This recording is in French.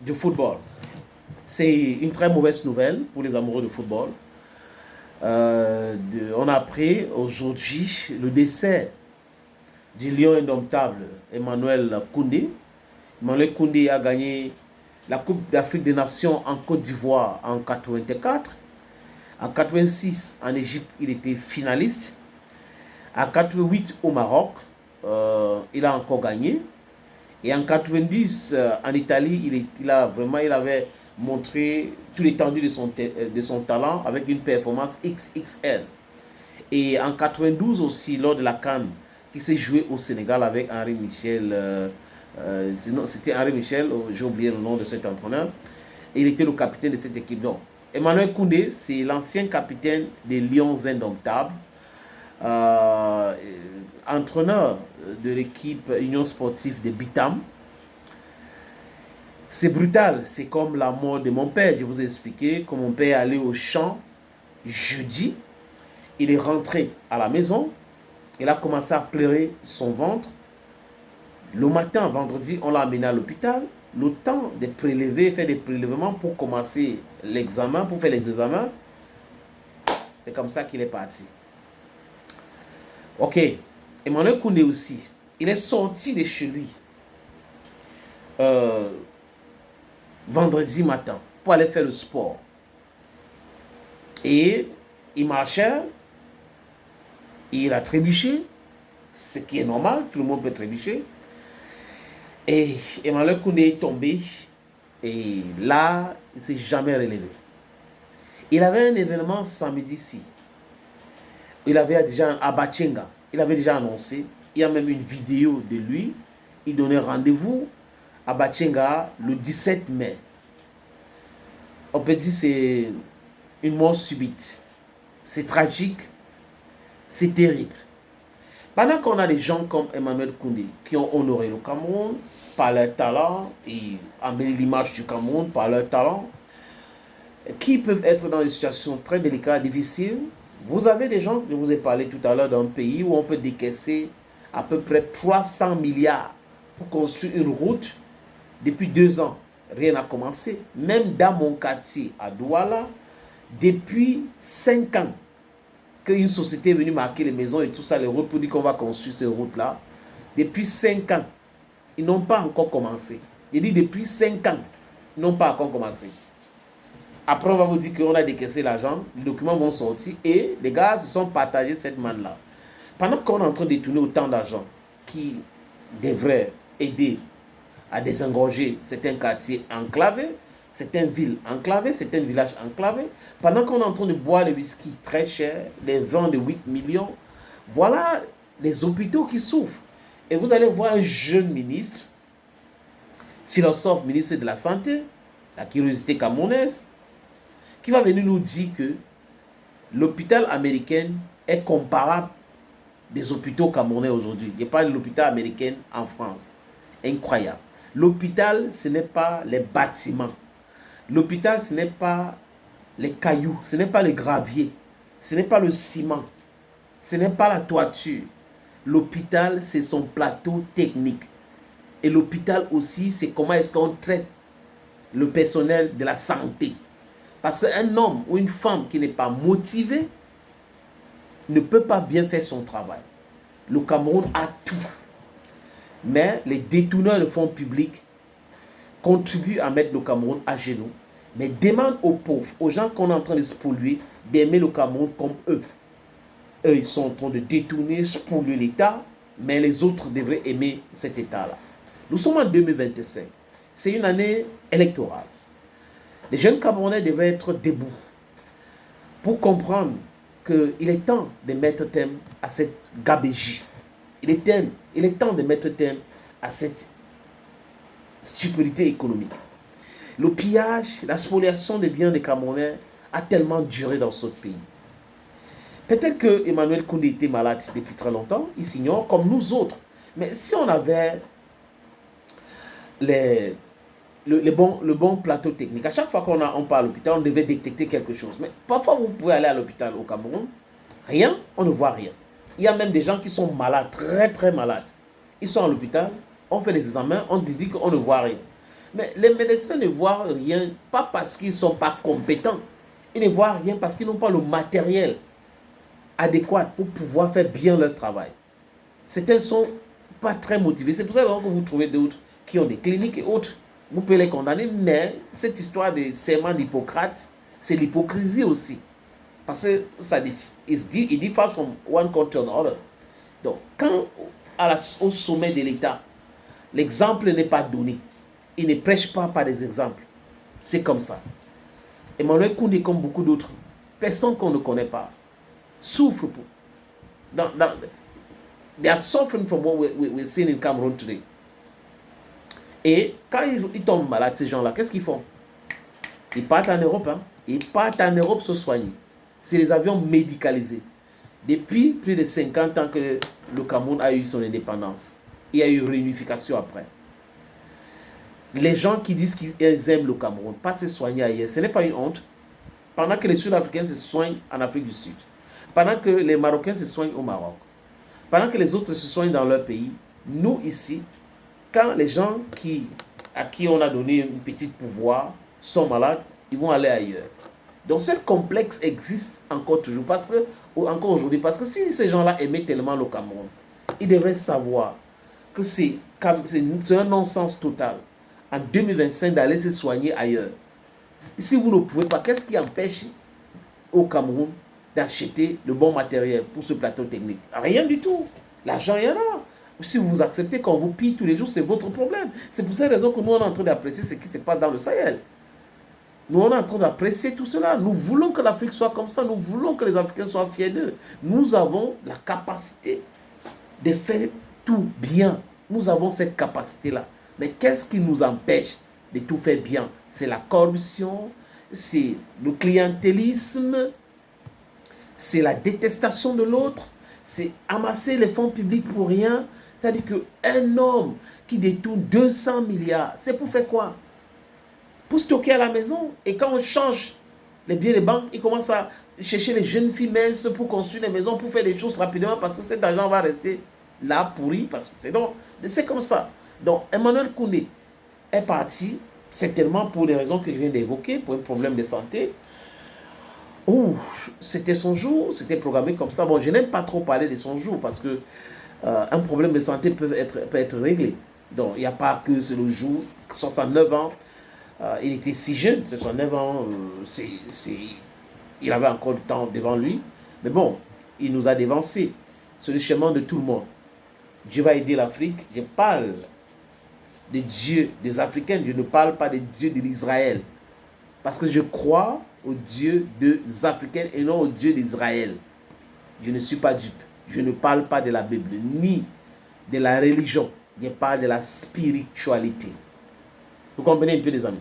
du football. C'est une très mauvaise nouvelle pour les amoureux de football. On a appris aujourd'hui le décès du lion indomptable Emmanuel Koundé. Emmanuel Koundé a gagné la Coupe d'Afrique des Nations en Côte d'Ivoire en 84. En 86, en Égypte, il était finaliste. En 88, au Maroc, il a encore gagné. Et en 90, en Italie, il avait montré tout l'étendue de son talent avec une performance XXL. Et en 92 aussi, lors de la CAN, qui s'est joué au Sénégal avec Henri Michel. C'était Henri Michel, j'ai oublié le nom de cet entraîneur. Et il était le capitaine de cette équipe. Donc, Emmanuel Koundé, c'est l'ancien capitaine des Lions Indomptables, entraîneur de l'équipe Union Sportive de Bitam. C'est brutal, c'est comme la mort de mon père. Je vous ai expliqué que mon père est allé au champ jeudi. Il est rentré à la maison. Il a commencé à pleurer son ventre. Le matin, vendredi, on l'a amené à l'hôpital. Le temps de prélever, faire des prélèvements pour commencer l'examen, pour faire les examens. C'est comme ça qu'il est parti. Ok. Emmanuel Koundé aussi. Il est sorti de chez lui vendredi matin pour aller faire le sport. Et il marchait. Il a trébuché. Ce qui est normal. Tout le monde peut trébucher. Et Emmanuel Koundé est tombé. Et là, il ne s'est jamais relevé. Il avait un événement samedi-ci. Il avait déjà à Batchenga. Il avait déjà annoncé. Il y a même une vidéo de lui. Il donnait rendez-vous à Batchenga le 17 mai. On peut dire que c'est une mort subite. C'est tragique. C'est terrible. Pendant qu'on a des gens comme Emmanuel Koundé qui ont honoré le Cameroun par leur talent et amené l'image du Cameroun par leur talent, qui peuvent être dans des situations très délicates, difficiles. Vous avez des gens, je vous ai parlé tout à l'heure d'un pays où on peut décaisser à peu près 300 milliards pour construire une route. Depuis 2 ans, rien n'a commencé. Même dans mon quartier à Douala, depuis 5 ans, qu'une société est venue marquer les maisons et tout ça, les routes pour dire qu'on va construire ces routes-là, depuis 5 ans, ils n'ont pas encore commencé. Je dis depuis 5 ans, ils n'ont pas encore commencé. Après, on va vous dire qu'on a décaissé l'argent, les documents vont sortir et les gars se sont partagés cette manne-là. Pendant qu'on est en train de détourner autant d'argent qui devrait aider à désengorger certains quartiers enclavés, certaines villes enclavées, certains villages enclavés, pendant qu'on est en train de boire le whisky très cher, les vins de 8 millions, voilà les hôpitaux qui souffrent. Et vous allez voir un jeune ministre, philosophe, ministre de la Santé, la curiosité camerounaise, qui va venir nous dire que l'hôpital américain est comparable des hôpitaux camerounais aujourd'hui. Je parle de l'hôpital américain en France. Incroyable. L'hôpital, ce n'est pas les bâtiments. L'hôpital, ce n'est pas les cailloux, ce n'est pas le gravier, ce n'est pas le ciment, ce n'est pas la toiture. L'hôpital, c'est son plateau technique. Et l'hôpital aussi, c'est comment est-ce qu'on traite le personnel de la santé. Parce qu'un homme ou une femme qui n'est pas motivé ne peut pas bien faire son travail. Le Cameroun a tout. Mais les détourneurs de fonds publics contribuent à mettre le Cameroun à genoux. Mais demandent aux pauvres, aux gens qu'on est en train de spolier, d'aimer le Cameroun comme eux. Eux, ils sont en train de détourner, spolier l'État, mais les autres devraient aimer cet État-là. Nous sommes en 2025. C'est une année électorale. Les jeunes Camerounais devraient être debout pour comprendre qu'il est temps de mettre terme à cette gabégie. Il est temps de mettre terme à cette stupidité économique. Le pillage, la spoliation des biens des Camerounais a tellement duré dans ce pays. Peut-être que Emmanuel Koundé était malade depuis très longtemps, il s'ignore comme nous autres. Mais si on avait le bon plateau technique, à chaque fois qu'on part à l'hôpital, on devait détecter quelque chose. Mais parfois, vous pouvez aller à l'hôpital au Cameroun, rien, on ne voit rien. Il y a même des gens qui sont malades, très très malades. Ils sont à l'hôpital, on fait les examens, on dit qu'on ne voit rien. Mais les médecins ne voient rien, pas parce qu'ils ne sont pas compétents. Ils ne voient rien parce qu'ils n'ont pas le matériel adéquat pour pouvoir faire bien leur travail. Certains ne sont pas très motivés. C'est pour ça que vous trouvez d'autres qui ont des cliniques et autres. Vous pouvez les condamner, mais cette histoire des serments d'Hippocrate, c'est l'hypocrisie aussi. Parce que ça it differs from one country to another. Donc, quand au sommet de l'État, l'exemple n'est pas donné, il ne prêche pas par des exemples. C'est comme ça. Emmanuel Koundé, comme beaucoup d'autres, personne qu'on ne connaît pas, souffre pour. They are suffering from what we're seeing in Cameroon today. Et quand ils tombent malades, ces gens-là, qu'est-ce qu'ils font? Ils partent en Europe. Hein? Ils partent en Europe se soigner. C'est les avions médicalisés. Depuis plus de 50 ans que le Cameroun a eu son indépendance. Il y a eu réunification après. Les gens qui disent qu'ils aiment le Cameroun, pas se soigner ailleurs, ce n'est pas une honte. Pendant que les Sud-Africains se soignent en Afrique du Sud. Pendant que les Marocains se soignent au Maroc. Pendant que les autres se soignent dans leur pays. Nous ici, quand les gens à qui on a donné un petit pouvoir sont malades, ils vont aller ailleurs. Donc ce complexe existe encore toujours, encore aujourd'hui, parce que si ces gens-là aimaient tellement le Cameroun, ils devraient savoir que c'est un non-sens total en 2025 d'aller se soigner ailleurs. Si vous ne pouvez pas, qu'est-ce qui empêche au Cameroun d'acheter le bon matériel pour ce plateau technique? Rien du tout. L'argent, il y en a. Si vous acceptez qu'on vous pille tous les jours, c'est votre problème. C'est pour cette raison que nous, on est en train d'apprécier ce qui se passe dans le Sahel. Nous, on est en train d'apprécier tout cela. Nous voulons que l'Afrique soit comme ça. Nous voulons que les Africains soient fiers d'eux. Nous avons la capacité de faire tout bien. Nous avons cette capacité-là. Mais qu'est-ce qui nous empêche de tout faire bien? C'est la corruption, c'est le clientélisme, c'est la détestation de l'autre, c'est amasser les fonds publics pour rien. C'est-à-dire qu'un homme qui détourne 200 milliards, c'est pour faire quoi? Pour stocker à la maison. Et quand on change les billets de banque, il commence à chercher les jeunes filles minces pour construire des maisons, pour faire des choses rapidement, parce que cet argent va rester là pourri, parce que c'est comme ça. Donc Emmanuel Koundé est parti, certainement pour les raisons que je viens d'évoquer, pour un problème de santé. C'était son jour, c'était programmé comme ça. Bon, je n'aime pas trop parler de son jour, parce que un problème de santé peut être réglé. Donc il n'y a pas que c'est le jour, 69 ans. Il était si jeune, 69 ans, il avait encore du temps devant lui. Mais bon, il nous a dévancé. C'est le chemin de tout le monde. Dieu va aider l'Afrique. Je parle de Dieu des Africains, je ne parle pas de Dieu de l'Israël. Parce que je crois au Dieu des Africains et non au Dieu d'Israël. Je ne suis pas dupe. Je ne parle pas de la Bible, ni de la religion. Je parle de la spiritualité. Vous comprenez un peu, les amis?